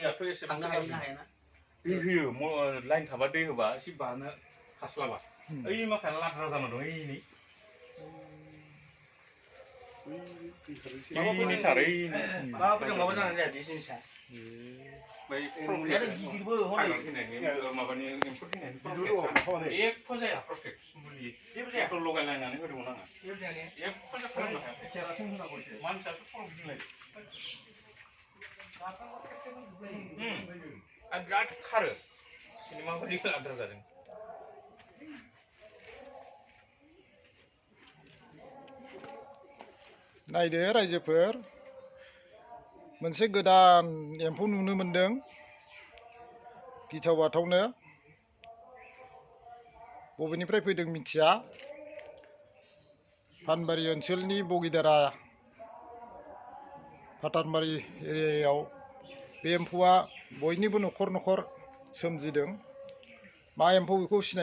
दैयाथ' एसेबां थांनो हायोना दै होयो लाइन थाबा दै होबा एसे बारनो हास्लाबा ओइ माखाया लाद्रा जाना दं ओइनि माबाफोरजों जानानै जाया बे जिनिसा बै गिदिरबो माबानि एम्फौ थैनायनि एख' जाया प्रटेक्ट मुलि जेबो लगायलायनानै होदोंमोन आङो एख' खालामनो हायाखै मानसियासो खर' गिदिंलायो आरो बिराद खारो माबायदि आद्रा जादों नायदो रायजोफोर मोनसे गोदान एम्फौ नुनो मोनदों गिथाव बाथावनो बबेनिफ्राय फैदों मिथिया फानबारि ओनसोलनि बगिदारा फाथानबारि एरियायाव बे एम्फौआ बयनिबो न'खर न'खर सोमजिदों मा एम्फौ बेखौ सिनाय